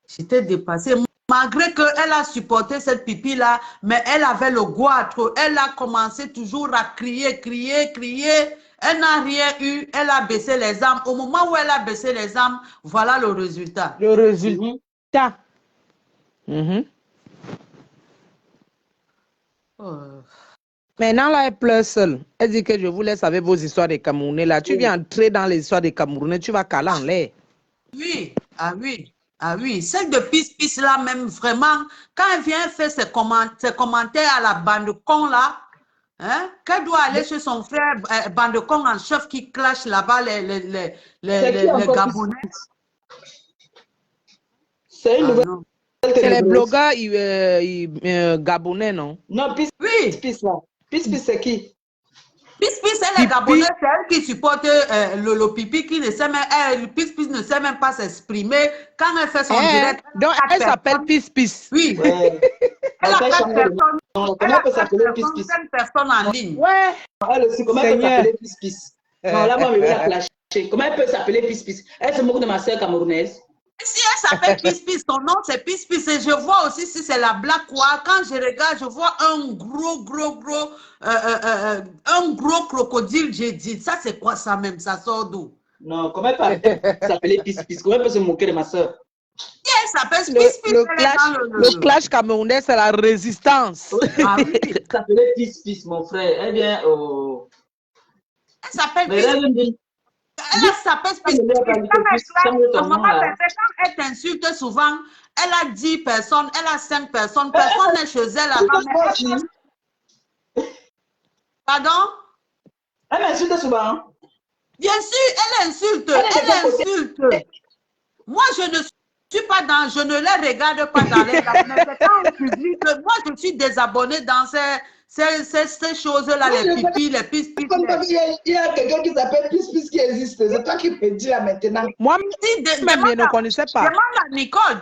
J'étais dépassée. Malgré qu'elle a supporté cette pipi-là, mais elle avait le goitre. Elle a commencé toujours à crier. Elle n'a rien eu, elle a baissé les armes. Au moment où elle a baissé les armes, voilà le résultat. Le résultat. Maintenant, là, elle pleure seule. Elle dit que je vous laisse avec vos histoires des Camerounais. Là, tu viens entrer dans les histoires des Camerounais, tu vas caler en l'air. Oui, ah oui. Celle de Pis là, même vraiment, quand elle vient faire ses commentaires à la bande con là, hein, qu'elle doit aller chez son frère Bandecon en chef qui clash là-bas les Gabonais. C'est une nouvelle. C'est les blogueurs gabonais, non? Non, Pis là. Pis c'est qui? Pis, elle est gabonaise, c'est elle qui supporte le pipi qui ne sait même, Pis ne sait même pas s'exprimer. Quand elle fait son direct. Donc elle s'appelle Pis. Oui. Ouais. Elle a 4 personnes. Comment elle peut s'appeler Pis? 5 personnes en ligne. Ouais. Elle aussi, comment elle peut s'appeler Pis? Non, là, moi, je vais la clasher. Comment elle peut s'appeler Pis? Elle se moque de ma soeur camerounaise. Si elle s'appelle Pis, son nom c'est Pis. Et je vois aussi si c'est la blague quoi. Quand je regarde, je vois un gros crocodile, j'ai dit. Ça c'est quoi ça même? Ça sort d'où? Non, comment elle peut s'appeler Pis? Comment elle peut se moquer de ma soeur? Elle s'appelle Pis. Le clash camerounais, c'est la résistance. Ah oui, elle s'appelait Pis, mon frère. Elle vient au... Elle s'appelle Pis. Elle s'appelle Pis. Maman, quand elle t'insulte souvent, elle a 10 personnes, elle a 5 personnes, personne n'est chez elle là-bas. Pardon? Elle m'insulte souvent. Bien sûr, elle insulte. Moi, je ne suis pas dans, je ne les regarde pas dans les dans le public. Moi, je suis désabonnée dans ces choses-là, les pipis, les pis. Il y a quelqu'un qui s'appelle Pis qui existe. C'est toi qui me dis là maintenant. Moi, même je ne connaissais pas.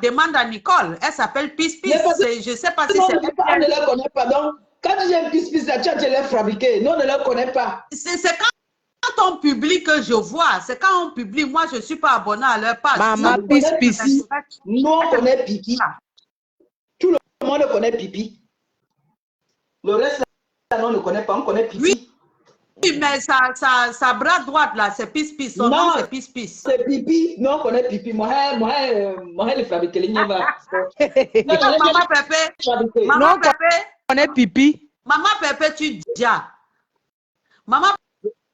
Demande à Nicole. Elle s'appelle Pis. Je ne sais pas si c'est elle. On ne la connaît pas. Donc, quand j'ai un Pis, tu as déjà fabriqué. Nous, on ne la connaît pas. C'est quand on publie que je vois. C'est quand on publie. Moi, je ne suis pas abonnée à leur page. Maman, Pis. Nous, on connaît Pipi. Tout le monde connaît Pipi. Le reste, là, on ne connaît pas. On connaît Pipi. Oui, mais sa bras droite, là, c'est Pis. Son nom, c'est Pis. C'est Pipi. Non, on connaît Pipi. Moi, le fabriquer. Maman Pépé. On est Pipi. Maman Pépé, tu dis. Maman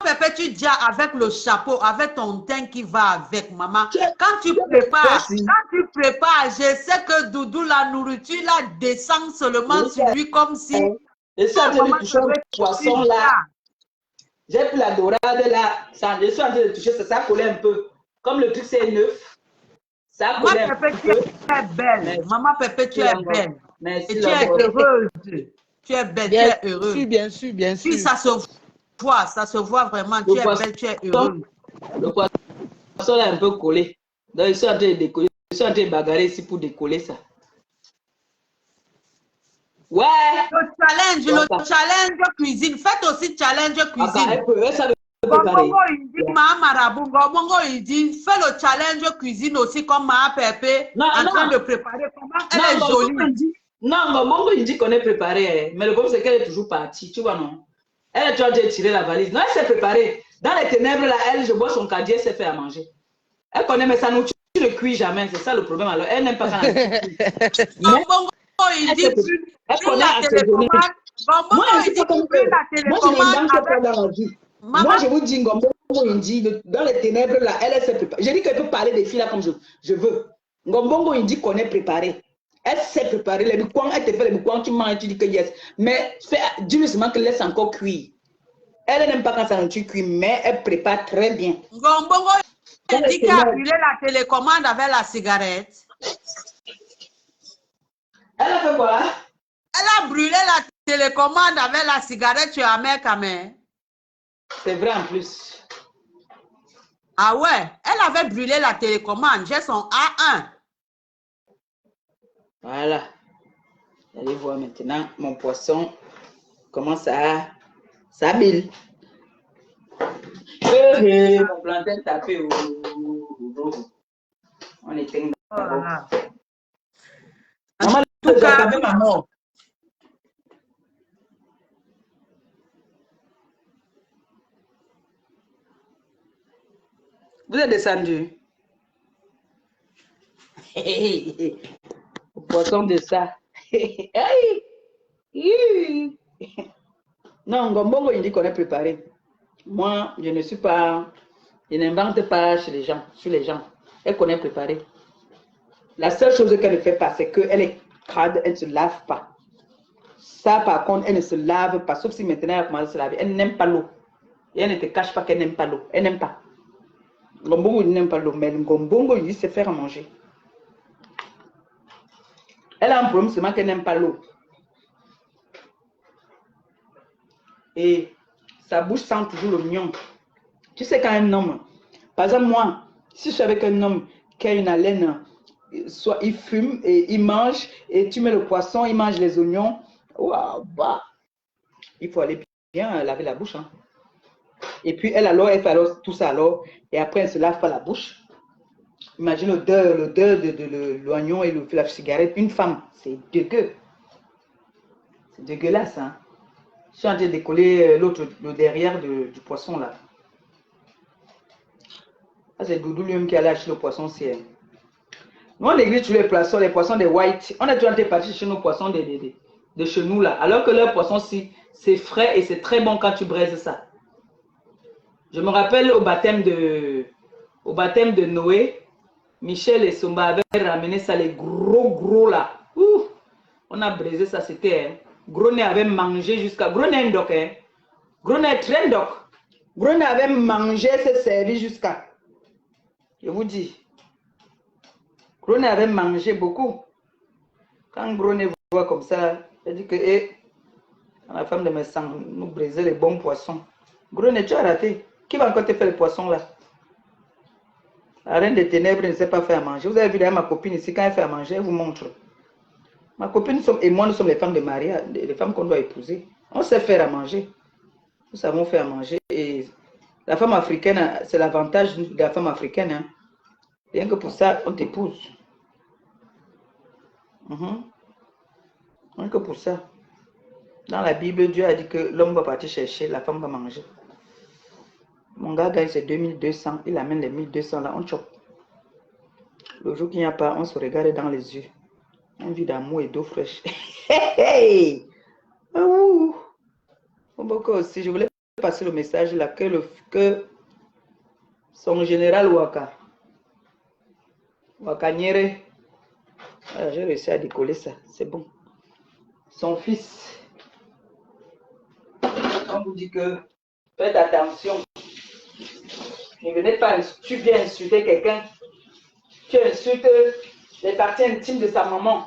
Pépé, tu dis avec le chapeau, avec ton teint qui va avec, maman. Quand tu prépares, je sais que Doudou, la nourriture, là, descend seulement sur lui comme si... Et ça, j'ai touché un poisson là. J'ai pris la dorade là. Je suis en train de toucher ça. Ça collait un peu. Comme le truc c'est neuf. Ça collait un peu. Tu es belle. Maman Pépé, tu es belle. Merci. Et tu es heureuse. Tu es belle, tu es heureuse. Bien sûr. Puis ça se voit vraiment. Tu es belle, tu es heureuse. Le poisson est un peu collé. Donc, ils sont en train de décoller. Ils sont en train de bagarrer ici pour décoller ça. Ouais. Le challenge cuisine. Faites aussi challenge cuisine. Bongo, il dit, Bongo, il dit, fais le challenge cuisine aussi comme Ma Pépé en train de préparer. Comment elle est jolie. Non, Bongo, il dit qu'on est préparé. Mais le problème, c'est qu'elle est toujours partie. Tu vois, non? Elle est en train de tirer la valise. Non, elle s'est préparée. Dans les ténèbres, là, je vois son caddie, elle s'est fait à manger. Elle connaît, mais ça nous ne cuit jamais. C'est ça le problème. Alors, elle n'aime pas quand Bongo, il dit, elle connaît la télécommande. Bongo, il dit, la télécommande. Moi, je vous dis, Ngombo, il dit, dans les ténèbres, là, elle s'est préparée. Je dis qu'elle peut parler des filles là comme je veux. Ngombo, il dit qu'on est préparé. Elle s'est préparée. Les bouquins, elle te fait les bouquins, tu manges, tu dis que yes. Mais dis-lui seulement qu'elle laisse encore cuire. Elle n'aime pas quand ça nourriture cuit, mais elle prépare très bien. Ngombo, il dit qu'elle a brûlé la télécommande avec la cigarette. Elle a fait quoi? Elle a brûlé la télécommande avec la cigarette, tu as mis quand même. C'est vrai en plus. Ah ouais, elle avait brûlé la télécommande. J'ai son A1. Voilà. Allez voir maintenant mon poisson. Comment ça bille. Mon plantain tapé. On éteint. Maman, tout cas, maman. Vous êtes descendu. Poisson de ça. Non, Ngombongo, il dit qu'on est préparé. Moi, je ne suis pas... Je n'invente pas chez les gens, sur les gens. Elle connaît préparé. La seule chose qu'elle ne fait pas, c'est qu'elle est crade, elle ne se lave pas. Ça, par contre, elle ne se lave pas, sauf si maintenant elle commence à se laver. Elle n'aime pas l'eau. Et elle ne te cache pas qu'elle n'aime pas l'eau. Elle n'aime pas. Ngombongo, il n'aime pas l'eau, mais Ngombongo, il dit se faire à manger. Elle a un problème seulement qu'elle n'aime pas l'eau. Et sa bouche sent toujours l'oignon. Tu sais quand un homme, par exemple moi, si je suis avec un homme qui a une haleine, soit il fume et il mange, et tu mets le poisson, il mange les oignons, waouh, bah, il faut aller bien laver la bouche. Hein. Et puis elle alors, elle fait alors tout ça alors. Et après, elle se lave pas la bouche. Imagine l'odeur de l'oignon et la cigarette. Une femme, c'est dégueu. C'est dégueulasse, hein. Je suis en train de décoller le derrière du poisson là. Ça, c'est Doudou lui-même qui a lâché le poisson ciel. Nous, on néglige tous les poissons des white. On est toujours en train de partir chez nos poissons de chez nous là. Alors que leur poisson, c'est frais et c'est très bon quand tu braises ça. Je me rappelle au baptême de Noé, Michel et Somba avaient ramené ça, les gros là. Ouh, on a braisé ça, c'était... Hein. Gronet avait mangé jusqu'à... Gronet doc, hein. Gronet très doc. Gronet avait mangé, s'est servi jusqu'à... Je vous dis. Gronet avait mangé beaucoup. Quand Gronet voit comme ça, il dit que... la femme de mes sangs, nous briser les bons poissons. Gronet, tu as raté. Qui va encore te faire les poissons là? La reine des ténèbres ne sait pas faire à manger. Vous avez vu d'ailleurs ma copine ici, quand elle fait à manger, elle vous montre. Ma copine et moi, nous sommes les femmes de mariage, les femmes qu'on doit épouser. On sait faire à manger. Nous savons faire à manger. Et la femme africaine, c'est l'avantage de la femme africaine. Hein. Rien que pour ça, on t'épouse. Rien que pour ça. Dans la Bible, Dieu a dit que l'homme va partir chercher, la femme va manger. Mon gars gagne ses 2200, il amène les 1200 là, on chope. Le jour qu'il n'y a pas, on se regarde dans les yeux. On vit d'amour et d'eau fraîche. Hey! Beaucoup aussi, je voulais passer le message là que son général Waka Nyere, j'ai réussi à décoller ça, c'est bon. Son fils, on vous dit que faites attention. Ne venez pas, tu viens insulter quelqu'un, tu insultes les parties intimes de sa maman.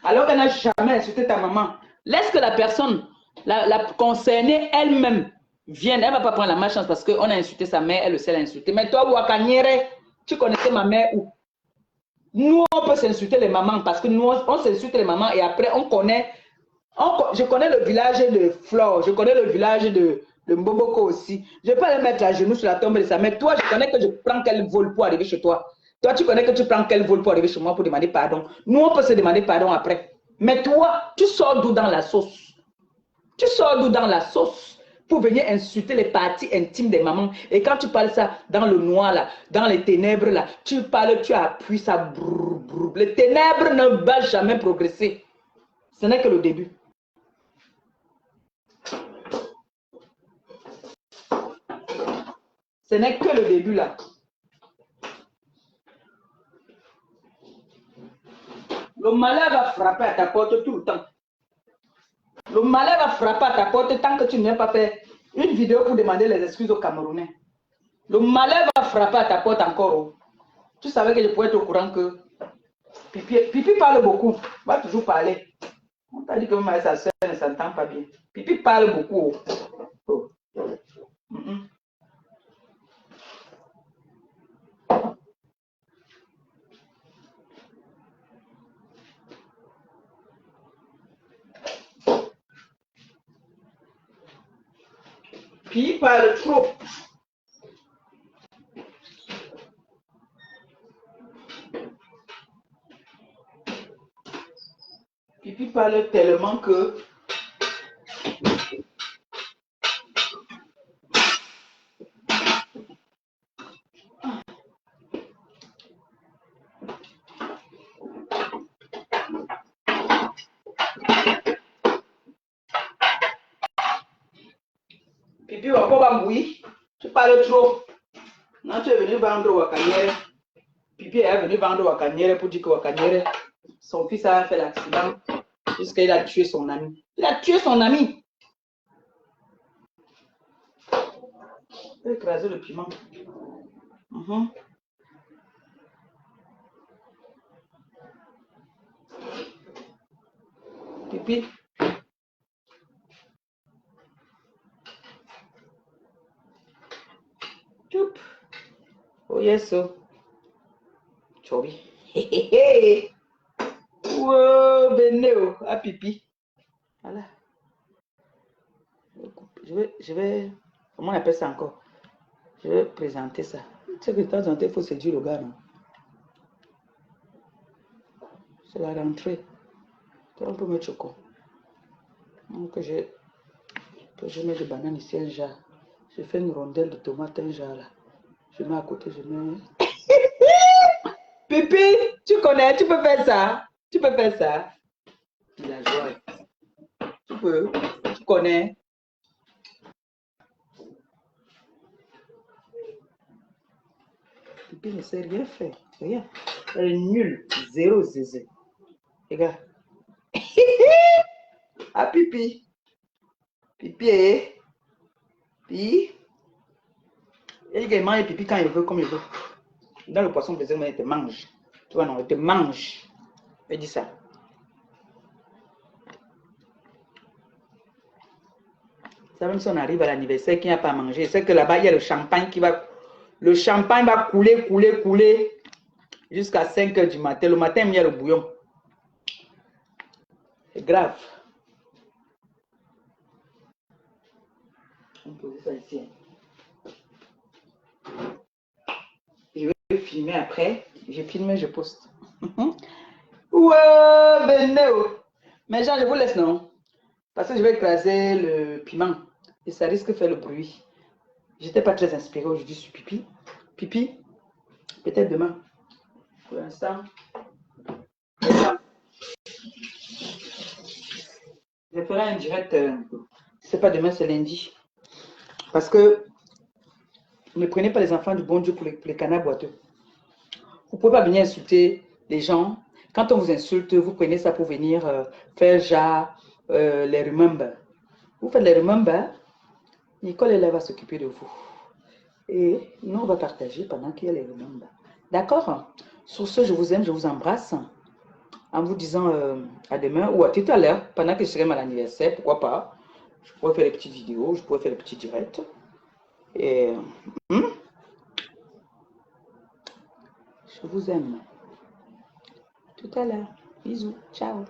Alors qu'elle n'a jamais insulté ta maman. Laisse que la personne, la concernée elle-même, vienne. Elle ne va pas prendre la malchance parce qu'on a insulté sa mère, elle le sait l'insulter. Mais toi, Wakanyere, tu connaissais ma mère où? Nous, on peut s'insulter les mamans parce que nous, on s'insulte les mamans et après, on connaît. Je connais le village de Flore, je connais le village de Mboboko aussi. Je peux aller mettre à genoux sur la tombe de sa mère. Toi, je connais que je prends quel vol pour arriver chez toi. Toi, tu connais que tu prends quel vol pour arriver chez moi pour demander pardon. Nous, on peut se demander pardon après. Mais toi, tu sors d'où dans la sauce? Tu sors d'où dans la sauce pour venir insulter les parties intimes des mamans. Et quand tu parles ça dans le noir, là, dans les ténèbres, là, tu parles, tu appuies ça. Brrr, brrr. Les ténèbres ne vont jamais progresser. Ce n'est que le début. Ce n'est que le début là. Le malheur va frapper à ta porte tout le temps. Le malheur va frapper à ta porte tant que tu ne viens pas faire une vidéo pour demander les excuses aux Camerounais. Le malheur va frapper à ta porte encore. Tu savais que je pouvais être au courant que Pipi parle beaucoup, va toujours parler. On t'a dit que même sa soeur ne s'entend pas bien. Pipi parle beaucoup. Oh. Pipi parle trop. Pipi parle tellement que Pipi va pas mouiller. Tu parles trop. Non, tu es venu vendre Wakanyere. Pipi est venu vendre Wakanyere pour dire que Wakanyere, son fils a fait l'accident jusqu'à il a tué son ami. Il a tué son ami. Il a écrasé le piment. Pipi. Choup. Oh yes, so. Chobi. Wow, Beneo, à Pipi. Voilà. Je vais Comment on appelle ça encore? Je vais présenter ça. Tu sais que de temps en temps, il faut séduire le gars, non? C'est la rentrée. On peut mettre choco. Donc, je mets des bananes ici, un jar. Je fais une rondelle de tomate, un jar là. Je mets à côté, je mets... Pipi, tu connais, tu peux faire ça. Tu peux faire ça. La joie. Tu connais. Pipi ne sait rien faire. Rien. Elle est nulle. Zéro zézé. Regarde. Ah, Pipi. Pipi. Pipi. Il mange Pipi quand il veut, comme il veut. Dans le poisson plaisir, mais il te mange. Tu vois, non, il te mange. Il dit ça. Ça, même si on arrive à l'anniversaire, qu'il n'y a pas à manger, c'est que là-bas, il y a le champagne qui va... Le champagne va couler jusqu'à 5 h du matin. Le matin, il y a le bouillon. C'est grave. On peut poser ça ici. Je vais filmer après. Je filme, je poste. Ouais, venez. Mais Jean, je vous laisse, non? Parce que je vais écraser le piment. Et ça risque de faire le bruit. J'étais pas très inspirée aujourd'hui sur Pipi. Pipi, peut-être demain. Pour l'instant. Je ferai un direct. C'est pas demain, c'est lundi. Parce que ne prenez pas les enfants du bon Dieu pour les canards boiteux. Vous ne pouvez pas venir insulter les gens. Quand on vous insulte, vous prenez ça pour venir faire genre les remember. Vous faites les remember, Nicole elle va s'occuper de vous. Et nous, on va partager pendant qu'il y a les remember. D'accord? Sur ce, je vous aime, je vous embrasse. En vous disant à demain ou à tout à l'heure, pendant que je serai à l'anniversaire, pourquoi pas. Je pourrais faire les petites vidéos, je pourrais faire les petits directs. Et je vous aime. Tout à l'heure. Bisous. Ciao.